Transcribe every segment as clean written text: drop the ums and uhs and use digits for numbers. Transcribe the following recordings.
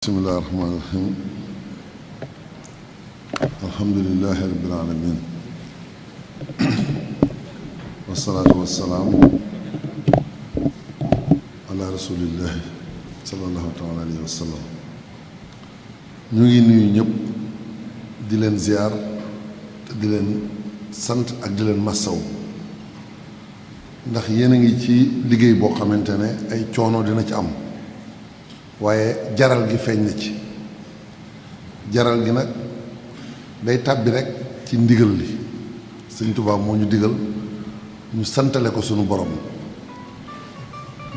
bismillahi rahmaani rahim alhamdulilahi rabbil alamin wasalaatu wasalaam ala rasulillahi sallallahu taala alayhi wa sallam. ñu ngi nuyu ñëpp di leen ziar te di leen sant ak di leen massaw ndax yéen a ngi ci liggéey boo xamante ne ay coono dina ci am waaye jaral gi feeñ na ci. jaral gi nag day tàbbi rekk ci ndigal li Sëñ Tuubaa moo ñu digal ñu santale ko sunu borom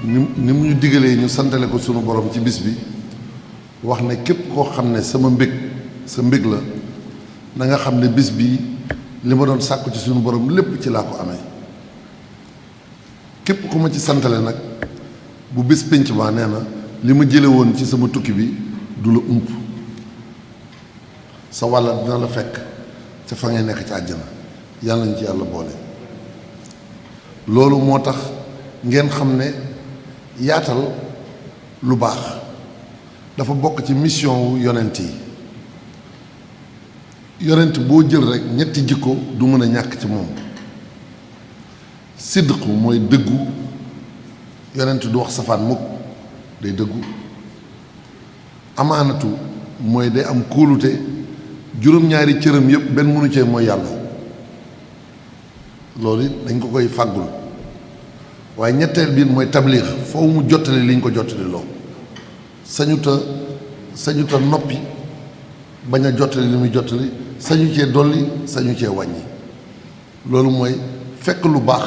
ni mu ñu digalee ñu santale ko sunu borom ci bis bi wax ne képp koo xam ne sama mbég sa mbég la na nga xam ne bis bi li ma doon sàkku ci sunu borom lépp ci laa ko amee. képp ku ma ci santale nag bu bis pénc ma nee na li ma jële woon ci sama tukki bi du la ump sa wàlla dina la fekk ca fa ngay nekk ci àjjana yàlla nañ ci yàlla boole. loolu moo tax ngeen xam ne yaatal lu baax dafa bokk ci mission wu yonent yi. yonent boo jël rek ñetti jikko du mën a ñàkk ci moom. sidq mooy dëggu, yonent du wax safaan mukk day dëggu. amaanatu mooy day am kóolute, juróom-ñaari cëram yépp benn mënu cee mooy yàlla. loolu it dañ ko koy fàggul. waaye ñetteel biir mooy tabliix, foo mu jottali liñ ko jottali loo sañuta noppi bañ a jottali li muy jottali, sañu cee dolli sañu cee wàññi. loolu mooy fekk lu baax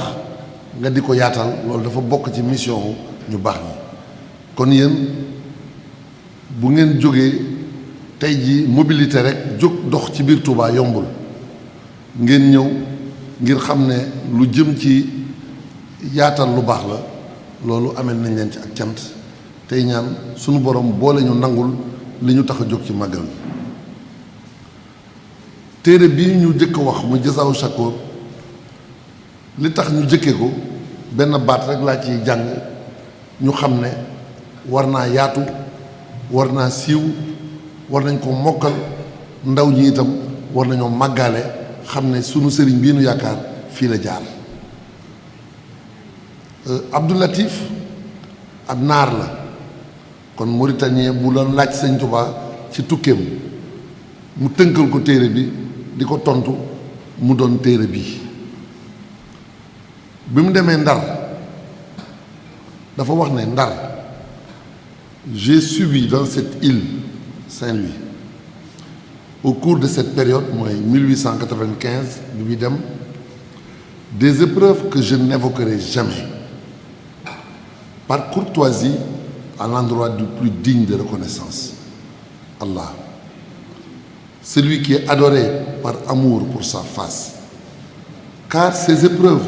nga di ko yaatal, loolu dafa bokk ci mission wu ñu baax ñi. kon yéen bu ngeen jógee tey ji mobilité rek jóg dox ci biir Touba yombul. ngeen ñëw ngir xam ne lu jëm ci yaatal lu baax la, loolu amel nañ leen ci ak cant tey ñaan sunu borom boole ñu nangul li ñu tax a jóg ci màggal gi. téere bii ñu jëkk wax mu Jazaawu Shakoor, li tax ñu jëkkee ko benn baat rek laa ciy jàng, ñu xam ne war naa yaatu, war naa siiw, war nañ ko mokkal. ndaw ñi itam war nañoo màggaale xam ne sunu sëriñ bii nu yaakaar fii la jaar. Abdou Latif ab naar la, kon mauritanien bu doon laaj Sëñ Tuubaa ci tukkeem mu tënkal ko téere bi di ko tontu mu doon téere bii. bi mu demee Ndar dafa wax ne Ndar, j'ai subi dans cette île Saint-Louis au cours de cette période mooy 1895 bi muy dem des épreuves que je n'évoquerai jamais, par courtoisie à l'endroit du plus digne de reconnaissance, Allah, celui qui est adoré par amour pour sa face, car ces épreuves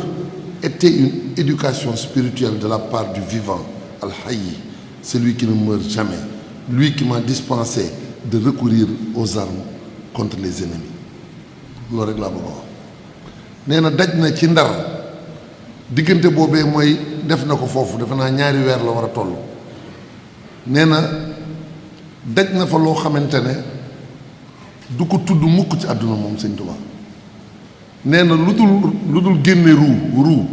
étaient une éducation spirituelle de la part du vivant, Al-Hayy, celui qui ne meurt jamais, lui qui m'a dispensé de recourir aux armes contre les ennemis. loolu rek laa bëgg a wax. nee na daj na ci Ndar, diggante boobee mooy def na ko foofu, defe naa 2 weer la war a toll. nee na daj na fa loo xamante ne du ko tudd mukk ci àdduna moom Sëñ Tuubaa. nee na lu dul génne ruu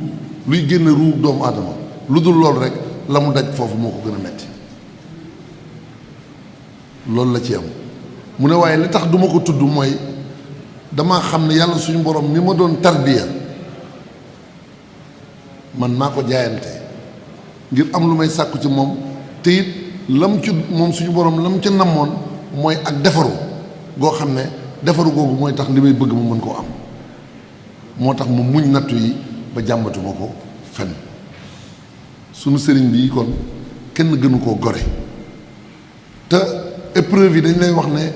luy génne ruu doomu aadama, lu dul loolu rek la mu daj foofu moo ko gën a metti. loolu la ci am. mu ne waaye li tax duma ko tudd mooy dama xam ne yàlla suñu borom ni ma doon tarbiya man maa ko jaayante ngir am lu may sàkku ci moom, te it lam ci moom suñu borom lam ci namoon mooy ak defaru goo xam ne defaru googu mooy tax li may bëgg mu mën koo am. moo tax mu muñ nattu yi ba jàmbatuma ko fenn. sunu sëriñ bi kon kenn gënu koo gore. te épreuve yi dañ lay wax ne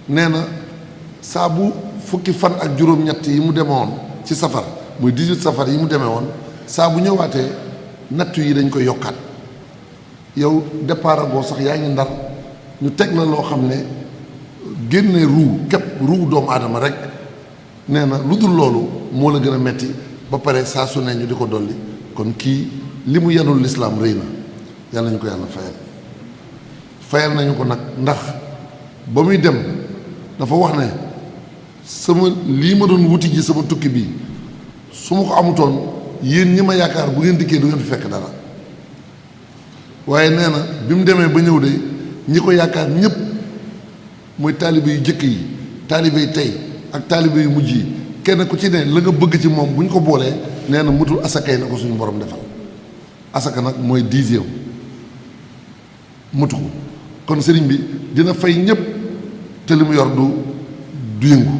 nee na saa bu fukki fan ak juróom-ñett yi mu demewoon ci safar muy 18 safar yi mu demee woon, saa bu ñëwaatee nattu yi dañ koy yokkaat. yow départ agoo sax yaa ngi Ndar, ñu teg la loo xam ne génne ruu doomu aadama rek, nee na lu dul loolu moo la gën a metti ba pare saa su ne ñu di ko dolli. kon kii li mu yanul lislaam rëy na, yàlla ñu ko yàlla fayal. fayal nañu ko nag ndax ba muy dem dafa wax ne sama lii ma doon wuti ji sama tukki bi su ma ko amutoon yéen ñi ma yaakaar bu ngeen dikkee du ngeen fi fekk dara waaye nee na bi mu demee ba ñëw de ñi ko yaakaar ñëpp mooy taalibe yu jëkk yi taalibe yi tey ak taalibe yu mujj yi kenn ku ci ne la nga bëgg ci moom bu ñu ko boolee nee na mutul asaka yi na ko suñu borom defal asaka nag mooy 10e mutu ko kon sëriñ bi dina fay ñëpp te li mu yor du yëngu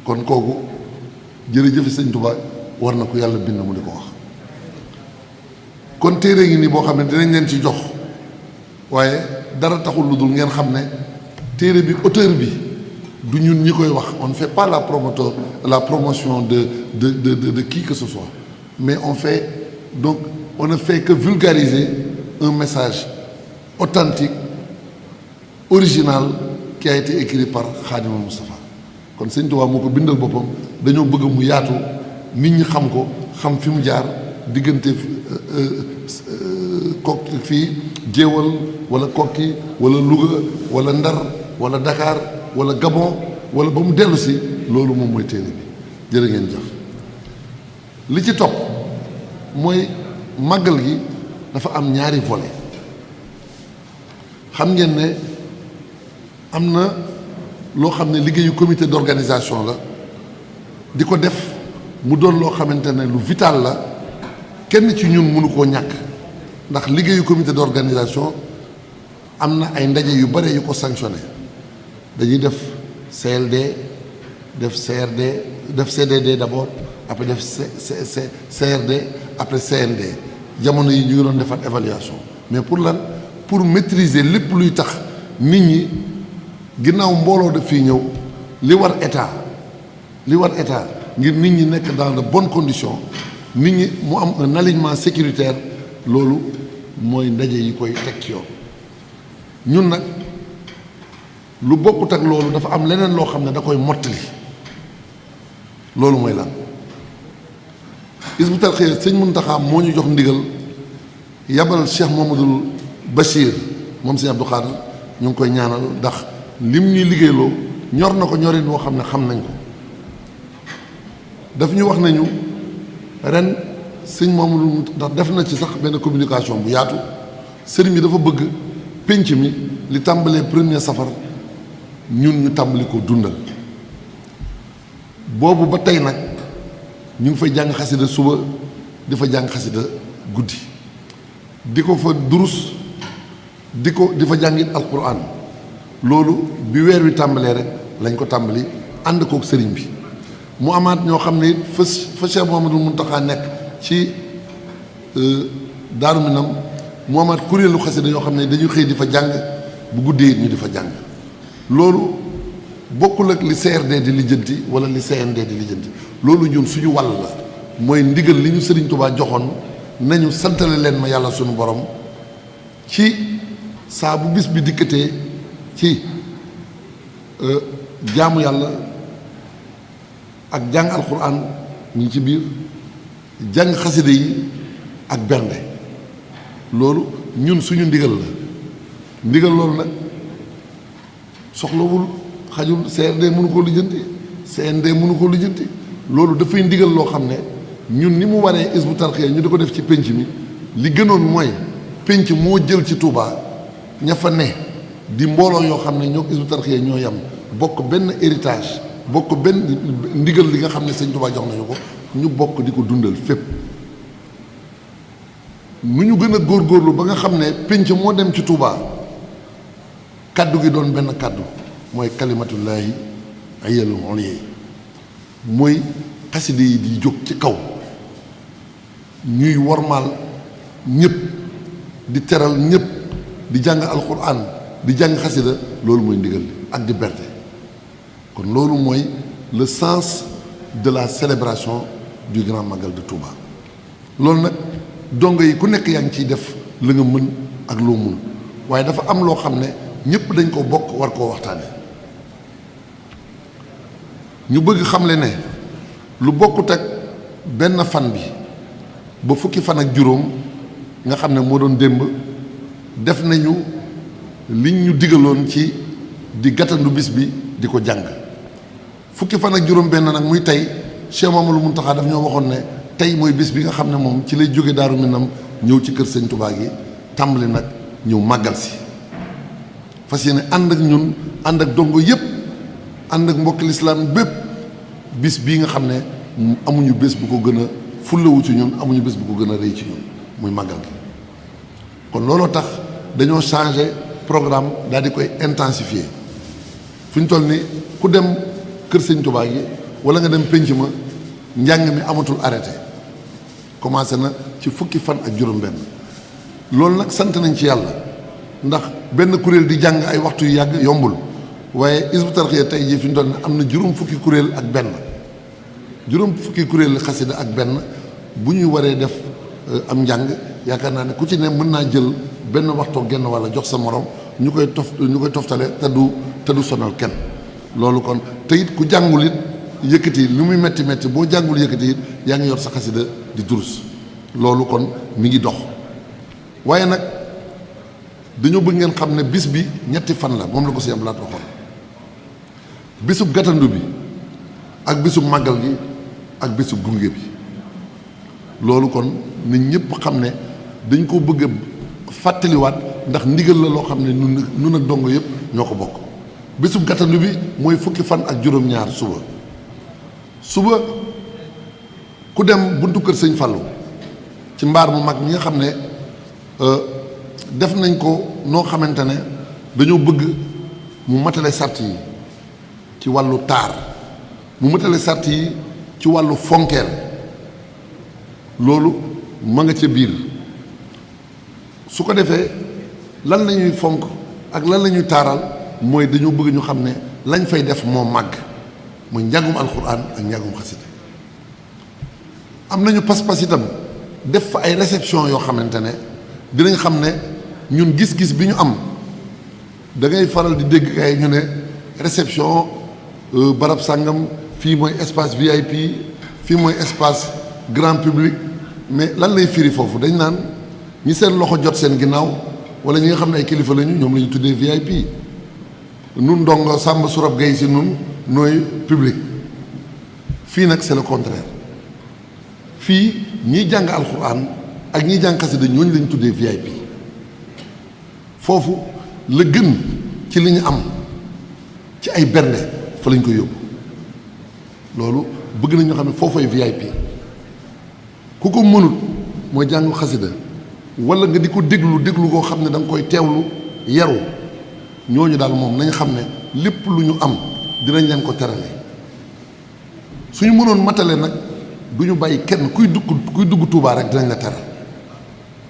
kon kooku jërëjëf sëñ Tuubaa war na ko yàlla bind mu di ko wax kon téere ngi nii boo xam ne dinañ leen ci jox waaye dara taxul lu dul ngeen xam ne téere bi auteur bi du ñun ñi koy wax on ne fait pas la promotion de qui que ce soit mais on ne fait que vulgariser un message authentique original qui a été écrit par Khadimul Moustapha kon sëñ Tuubaa moo ko bindal boppam dañoo bëgg mu yaatu nit ñi xam ko xam fi mu jaar diggante kokki fii jéewal wala kokki wala Louga wala Ndar wala Dakar wala Gabon wala ba mu dellu si loolu moom mooy téere bi jërë ngeen jëf li ci topp mooy màggal gi dafa am ñaari volet xam ngeen ne am na loo xam ne liggéeyu comité d'organisation la di ko def mu doon loo xamante ne lu vital la kenn ci ñun mënu koo ñàkk ndax liggéeyu comité d'organisation am na ay ndaje yu bare yu ko sanctionné dañuy def CLD def CRD def CDD d'abord après def CRD après CND jamono yi ñu ngi doon defaat évaluation mais pour lan pour maîtriser lépp luy tax nit ñi ginnaaw mbooloo daf fii ñëw li war état ngir nit ñi nekk dans de bonnes conditions nit ñi mu am un alignement sécuritaire loolu mooy ndaje yi koy teg ci yoon ñun nag lu bokkut ak loolu dafa am leneen loo xam ne da koy mottali loolu mooy lan Hizbut Tarqiyyah sëñ Muntaxa moo ñu jox ndigal yabal Cheikh Mamadou Bachir moom sëñ Abdou Khadre ñu ngi koy ñaanal ndax lim ñuy liggéeyloo ñor na ko ñorin boo xam ne xam nañ ko daf ñu wax nañu ren sëñ Mamadou ndax def na ci sax benn communication bu yaatu sëriñ bi dafa bëgg pénc mi li tàmbalee premier safar ñun ñu tàmbali ko dundal boobu ba tey nag ñu ngi fay jàng xasida suba di fa jàng xasida guddi di ko fa durus di fa jàngit alquran loolu bi weer wi tàmbalee rek lañ ko tàmbali ànd kook sëriñ bi mu amaat ñoo xam ne it fa Cheikh Mouhamadou Mountakha nekk ci Daaru Minam mu amaat kuréelu xasida yoo xam ne dañuy xëy di fa jàng bu guddee it ñu di fa jàng loolu bokkul ak li CRD di lijjanti wala li CND di lijjanti loolu ñun suñu wàll la mooy ndigal li ñu Sëriñ Tuubaa joxoon nañu santale leen ma yàlla suñu borom ci saa bu bis bi dikkatee ci jaamu yàlla ak jàng alquran mu ngi ci biir jàng xasida yi ak bernde loolu ñun suñu ndigal la ndigal loolu nag soxlawul xajul CRD mënu ko lijjanti CND mënu ko lijjanti loolu dafay ndigal loo xam ne ñun ni mu waree Hizbut Tarqiyyah ñu di ko def ci pénc mi li gënoon mooy pénc moo jël ci Touba ña fa ne di mbooloo yoo xam ne ñoo Hizbut Tarqiyyah ñoo yem bokk benn héritage bokk benn ndigal li nga xam ne sëñ Touba jox nañu ko ñu bokk di ko dundal fépp nu ñu gën a góorgóorlu ba nga xam ne pénc moo dem ci Touba kaddu gi doon benn kaddu mooy kalimatullaahi ayyalul ulya mooy xaside yi di jóg ci kaw ñuy wormaal ñëpp di teral ñëpp di jàng alquran di jàng xasida loolu mooy ndigal li ak di berte kon loolu mooy le sens de la célébration du grand magal de Touba loolu nag dongo yi ku nekk yaa ngi ciy def la nga mën ak loo mën waaye dafa am loo xam ne ñëpp dañ ko bokk war koo waxtaane ñu bëgg xamle ne lu bokkut ak benn fan bi ba fukki fan ak juróom nga xam ne moo doon démb def nañu liñ ñu digaloon ci di gàttandu bis bi di ko jàng fukki fan ak juróom-benn nag muy tey Cheikh Mamadou Mountakha daf ñoo waxoon ne tey mooy bis bi nga xam ne moom ci lay jóge Daaru Minam ñëw ci kër Sëñ Touba gi tàmbali nag ñëw màggal si fas yéene ànd ak ñun ànd ak dongo yépp ànd ak mbokk lislaam bépp bis bii nga xam ne amuñu bés bu ko gën a fullawu ci ñun amuñu bés bu ko gën a rëy ci ñun muy màggal gi kon looloo tax dañoo changé programme daal di koy intensifier fu ñu toll ni ku dem kër Sëñ Touba gi wala nga dem pénc ma njàng mi amatul arrêté commencé na ci fukki fan ak juróom-benn loolu nag sant nañ ci yàlla ndax benn kuréel di jàng ay waxtu yu yàgg yombul waaye Hizbut Tarqiyyah tey jii fi ñu toll ni am na juróom fukki kuréel ak benn juróom fukki kuréel xasida ak benn bu ñuy waree def am njàng yaakaar naa ne ku ci ne mën naa jël benn waxtoo genn walla jox sa morom ñu koy toftale te du sonal kenn loolu kon te it ku jàngul it yëkkati li muy metti metti boo jàngul yëkkati it yaa ngi yor sa xasida di durus loolu kon mi ngi dox waaye nag dañoo bëgg ngeen xam ne bis bi ñetti fan la moom la ko si am laat waxoon bisub gàttandu bi ak bisub màggal gi ak bisub gunge bi loolu kon nit ñëpp xam ne dañ ko bëgg a fàttaliwaat ndax ndigal la loo xam ne nun ak dongo yëpp ñoo ko bokk bisub gàttandu bi mooy fukki fan ak juróom-ñaar suba ku dem buntu kër Sëñ Fallu ci mbaar mu mag mi nga xam ne def nañ ko noo xamante ne dañoo bëgg mu matale sart yi ci wàllu taar mu matale sart yi ci wàllu fonkeel loolu ma nga ca biir su ko defee lan la ñuy fonk ak lan la ñuy taaral mooy dañoo bëgg ñu xam ne lañ fay def moo màgg mooy njàngum alxuraan ak njàngum xasida am nañu pas-pas itam def fa ay réception yoo xamante ne dinañ xam ne ñun gis-gis bi ñu am da ngay faral di dégg kay ñu ne réception barab sàngam fii mooy espace VIP fii mooy espace grand public mais lan lay firi foofu dañ naan ñi seen loxo jot seen ginnaaw wala ñi nga xam ne ay kilifa lañu ñoom la ñu tuddee VIP nun ndongo Samba Sourab Gueye si nun nooy public fii nag c'est le contraire fii ñiy jàng alxuraan ak ñiy jàng xasida ñooñu lañ tuddee VIP foofu la gën ci li ñu am ci ay bernde fa lañ ko yóbbu loolu bëgg nañ ñoo xam ne foofay VIP ku ko mënut mooy jàng xasida wala nga di ko déglu koo xam ne da nga koy teewlu yaru ñooñu daal moom nañ xam ne lépp lu ñu am dinañ leen ko terale suñu mënoon matale nag du ñu bàyyi kenn kuy dugg Tuubaa rek dinañ la teral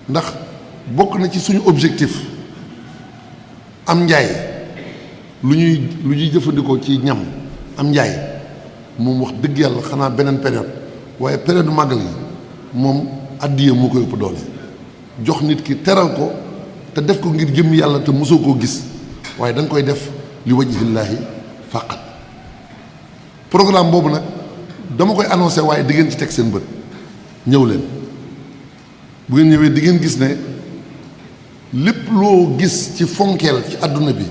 ndax bokk na ci suñu objectif am njaay lu ñuy jëfandikoo ci ñam am njaay moom wax dëgg yàlla xanaa beneen période waaye période màggal yi moom addiya moo koy ëpp doole jox nit ki teral ko te def ko ngir jëm yàlla te mosoo koo gis waaye da nga koy def li wajhillaahi faqat programme boobu nag dama koy annoncé waaye di ngeen ci teg seen bët ñëw leen bu ngeen ñëwee di ngeen gis ne lépp loo gis ci fonkeel ci àdduna bi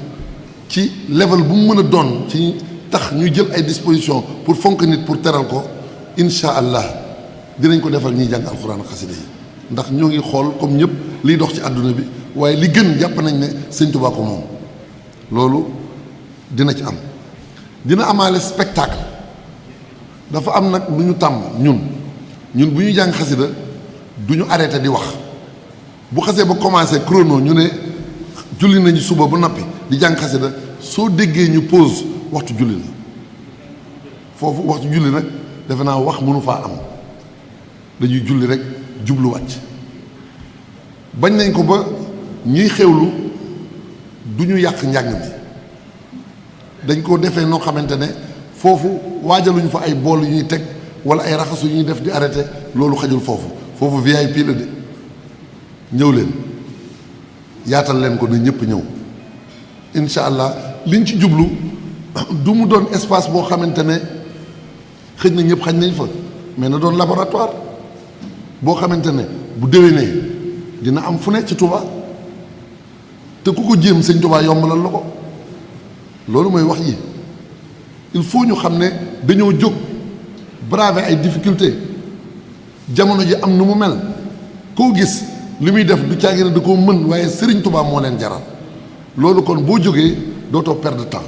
ci level bu mu mën a doon ci tax ñu jël ay dispositions pour fonk nit pour teral ko incha allah dinañ ko defal ñiy jàng alxuraan xasida yi ndax ñoo ngi xool comme ñëpp liy dox ci àdduna bi waaye li gën jàpp nañ ne Sëñ Tuubaa ko moom loolu dina ci am dina amaale spectacle dafa am nag lu ñu tàmm ñun bu ñu jàng xasida du ñu arrêté di wax bu xasee ba commencé chrono ñu ne julli nañu suba ba noppi di jàng xasida soo déggee ñu pause waxtu julli la foofu waxtu julli nag defe naa wax mënu faa am dañuy julli rek jublu wàcc bañ nañ ko ba ñiy xewlu du ñu yàq njàng mi dañ ko defee noo xamante ne foofu waajaluñu fa ay bool yu ñuy teg wala ay raxasu yu ñuy def di arrêté loolu xajul foofu VIP la de ñëw leen yaatal leen ko na ñëpp ñëw incha allah liñ ci jublu du mu doon espace boo xamante ne xëj na ñëpp xañ nañ fa mais na doon laboratoire boo xamante ne bu déwénee dina am fu ne ci Touba te ku ko jéem sëñ Tuubaa yombalal la ko. loolu mooy wax yi il faut ñu xam ne dañoo jóg braver ay difficultés jamono ji am nu mu mel koo gis li muy def du caagi ne da koo mën waaye Sëriñ Tuubaa moo leen jaral loolu kon boo jógee dootoo perdre temps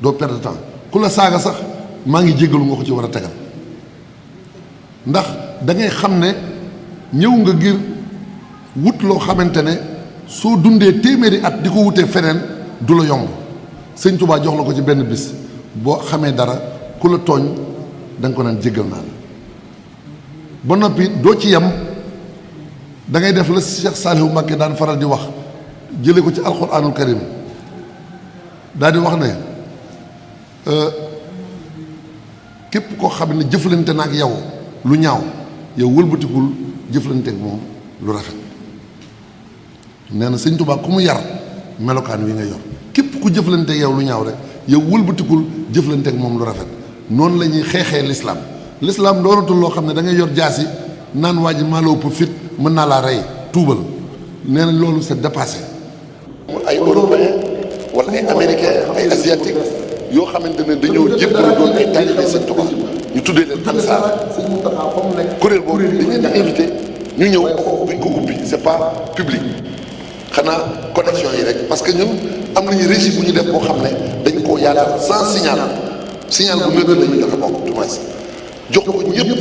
doo perdre temps ku la saaga sax maa ngi jéggalu nga ko ci war a tegal ndax da ngay xam ne ñëw nga ngir wut loo xamante ne soo dundee téeméeri at di ko wutee feneen du la yomb sëñ Tuubaa jox la ko ci benn bis boo xamee dara ku la tooñ da nga ko naan jéggal naa la ba noppi doo ci yem da ngay def la Cheikh Saliou Mbacké daan faral di wax jële ko ci alxuraanul karim daal di wax ne képp koo xam ne jëflante na ak yow lu ñaaw yow wëlbatikul jëflante ak moom lu rafet nee na sëñ Tuubaa ku mu yar melokaan wi nga yor képp ku jëflante ak yow lu ñaaw rek yow wëlbatikul jëflante ak moom lu rafet noonu la ñuy xeexee l'islam doonatul loo xam ne da ngay yor jaasi naan waa ji maa la ëpp fit mën naa laa rey tuubal nee na loolu c'est dépassé. ay européens wala ay américains ay asiatiques yoo xamante ne dañoo jébbalu doon ay taalibe sëñ Tuubaa ñu tuddee leen ansaar kuréel boobu dañ leen di invité ñu ñëw duñ ko ubbi c'est pas public xanaa connexion yi rek parce que ñun am nañu régie bu ñu def boo xam ne dañ koo yaatal sans signal bu nëb la ñu joxe bokk du moins jox ko ñëpp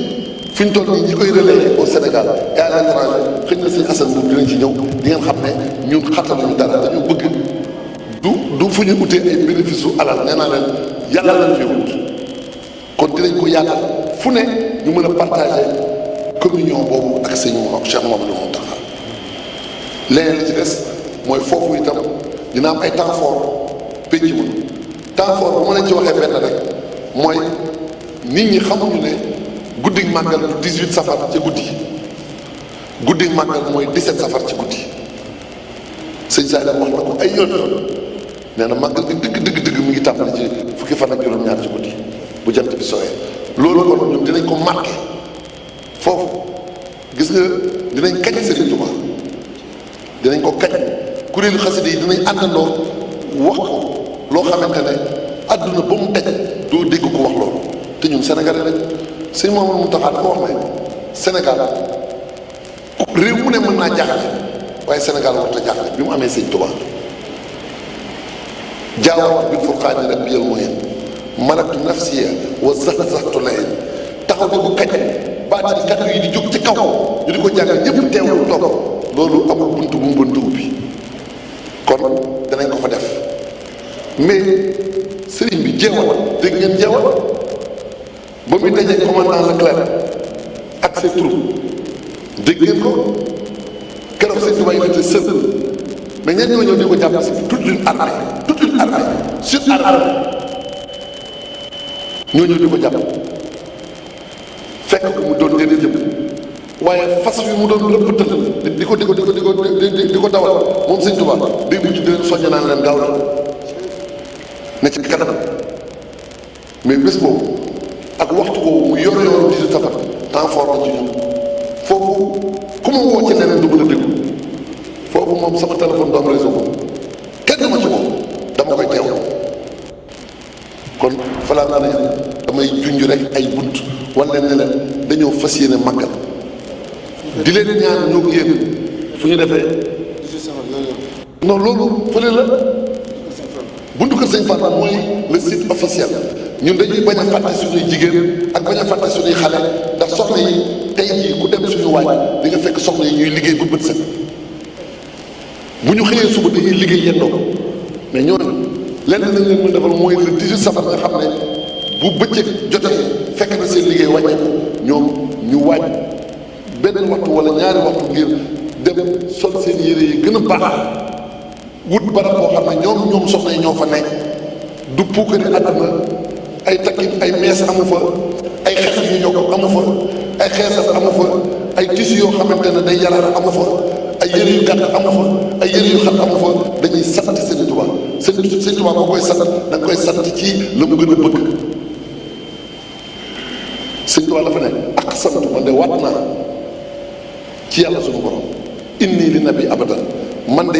fi ñu toll nii ñi koy relayer au Sénégal et à l'étranger xëy na sëñ Assane boobu dinañ ci ñëw di ngeen xam ne ñun xattaluñu dara dañu bëgg du fu ñu utee ay bénéfice su alal nee naa leen yàlla lañ fi wut kon dinañ ko yaatal fu ne ñu mën a partager communion boobu ak sëñ moom Cheikh Mouhamadou Mountakha leneen li ci des mooy foofu itam dina am ay temps fort pénc ma temps fort bu ma leen ci waxee benn rek mooy nit ñi xamuñu ne guddi màggal du 18 safar ci guddi guddi màggal mooy 17 safar ci guddi sëñ Saaliw wax na ko ay yoon nee na màggal gi dëgg mi ngi tàmbali ci fukki fan ak juróom-ñaar ci guddi bu jant bi sooyee loolu kon ñun dinañ ko marqué foofu gis nga dinañ kañ Sëriñ Tuubaa dinañ ko kañ kuréelu xasida yi dinañ àndandoo wax ko loo xamante ne àdduna ba mu daj doo dégg ko wax loolu te ñun Sénégalais rek sëñ Mamadou Mountakha dafa wax ne Sénégal réew mu ne mën naa jaaxle waaye Sénégal warut a jaaxle bi mu amee sëñ Tuubaa jaawaat bil furqaani rabbiyal mu'in malaktu nafsiya wa zaxzaxtu layin taxaw di ko kañ baati kaddu yi di jóg ci kaw ñu di ko jàngal ñëpp teewul toog loolu amul buntu bu mu buntu ubbi kon danañ ko fa def mais sëriñ bi jeewal dégg ngeen jeewal ba muy dajee commandant Leclerc ak ses troupes dégg ngeen ko keroog sëñ Tuubaa yi était seul mais ñenn ñoo ñëw di ko jàpp si toute une armée surarmée ñoo ñëw di ko jàpp fekk ko mu doon déedéet jëm waaye fas wi mu doon rëppatal di ko dawal moom sëñ Tuubaa day mujj di leen soññ naan leen gaaw la ne ci kanam mais bés boobu ak waxtu boobu mu yore yoonu 18 safar temps fort la ci ñun foofu ku ma woo ci leneen du mën a déglu foofu moom sama téléphone du am réseau moom kenn du ma ci woo dama koy teewlu kon falaa naa ne damay junj rek ay bunt wala ne leen dañoo fas yéene màggal di leen ñaan ñoo ko yéen fu ñu defee non loolu fële la buntu kër Sëñ Fall mooy le site officiel ñun dañuy bañ a fàtte suñuy jigéen ak bañ a fàtte suñuy xale ndax soxna yi tey jii ku dem suñu waañ di nga fekk soxna yi ñuy liggéey bu bët set bu ñu xëyee suba dañuy liggéey yendoo mais ñooñu lenn lañ leen mën defal mooy le 18 safar nga xam ne bu bëccëg jotee fekk na seen liggéey wàññeeku ñoom ñu waaj benn waxtu wala ñaari waxtu ngir dem sol seen yére yi gën a baax wut barab boo xam ne ñoom soxna yi ñoo fa nekk du puukari àdduna ay takki ay mees amu fa ay xeesal yu yokk amu fa ay xeesal amu fa ay tissu yoo xamante ne day yàlla amu fa ay yëre yu gàtt amu fa ay yëre yu xat amu fa dañuy sant Sëñ Tuubaa Sëñ Tuubaa boo koy sant da nga koy sant ci la mu gën a bëgg Sëñ Tuubaa dafa ne ak sant man de waat naa ci yàlla suñu borom inni li nabi abadan man de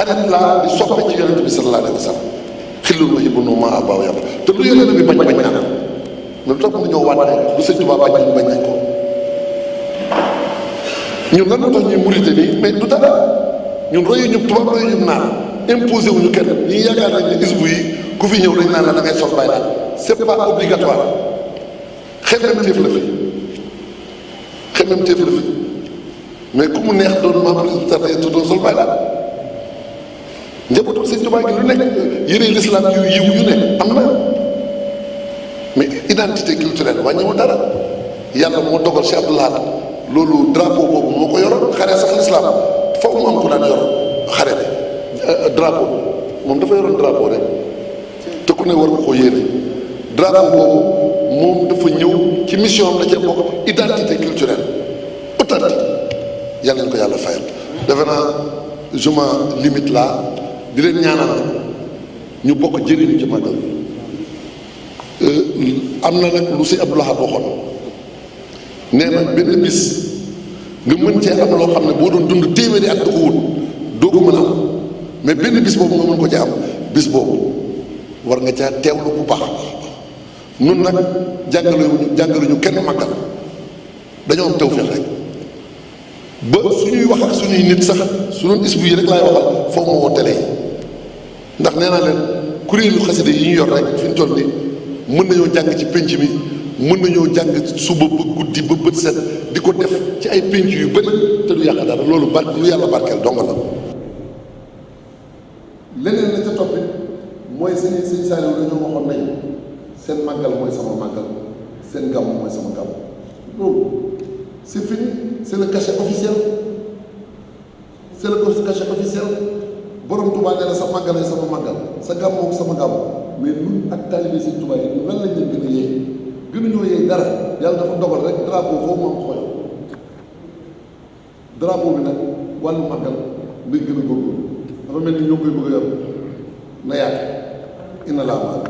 xarit laa di soppe ci yonent bi sallallahu alayhi wa sallam xillul wa hibbun ma abaaw yàpp te lu yonent bi bañ naa mais lu tax mu ñëw waat lu sëñ Tuubaa bañ nañ ko ñun lan moo tax ñuy murite nii mais du dara ñun royu ñu tubaab royu ñu naan imposé wuñu kenn ñi yaakaar nañ ne isbu yi ku fi ñëw dañ naan la da ngay sol bàyyi daal c'est pas obligatoire xemmem téef la fi mais ku mu neex doon membre tarixé te doo sol bàyyi daal njabootu sëñ Tuubaa gi lu nekk yëre l'islam yu yiw yu ne am na mais identité culturelle wàññiwul dara yàlla moo dogal Cheikh Abdoul Ahad loolu drapeau boobu moo ko yoroon xare sax l'islam foofu mu am ku daan yor xare bi drapeau moom dafa yoroon drapeau rek te ku ne war nga ko yéene drapeau boobu moom dafa ñëw ci mission am la ca bokk identité culturelle authentique yàlla nañu ko yàlla fayal. defe naa je me limite là di leen ñaanal ñu bokk jëriñu ci màggal am na nag lu si Abdoul Ahad waxoon nee na benn bis nga mën cee am loo xam ne boo doon dund téeméeri at du ko wut doo ko mën a am mais benn bis boobu nga mën ko ci am bis boobu war nga caa teewlu bu baax nun nag jàngaluñu kenn màggal dañoo am tawfeex rek ba suñuy wax ak suñuy nit sax su doon isbu yi rek laay waxal foofu moo woo télé yi ndax nee naa leen kuréelu xasida yi ñu yor rek fi ñu toll nii mën nañoo jàng ci pénc mi mën nañoo jàng suba ba guddi ba bët set di ko def ci ay pénc yu bëri te du yàq dara loolu lu yàlla barkeel dong la. leneen la ca topp mooy sëñ Saliou dañoo waxoon nañu seen màggal mooy sama màggal seen gàmm mooy sama gàmm loolu c'est fini c'est le cachet officiel borom Touba nee na sa màggal yi sama màggal sa gàmm sama gàmm mais ñun ak taalibe sëñ Touba yi ñun lan lañ leen gën a yee gënuñoo yee dara yàlla dafa dogal rek drapeau foofu moom xooy drapeau bi nag wàllu màggal mbir gën a góorgóorlu dafa mel ni ñoo koy bëgg a yor na yaatu inna laa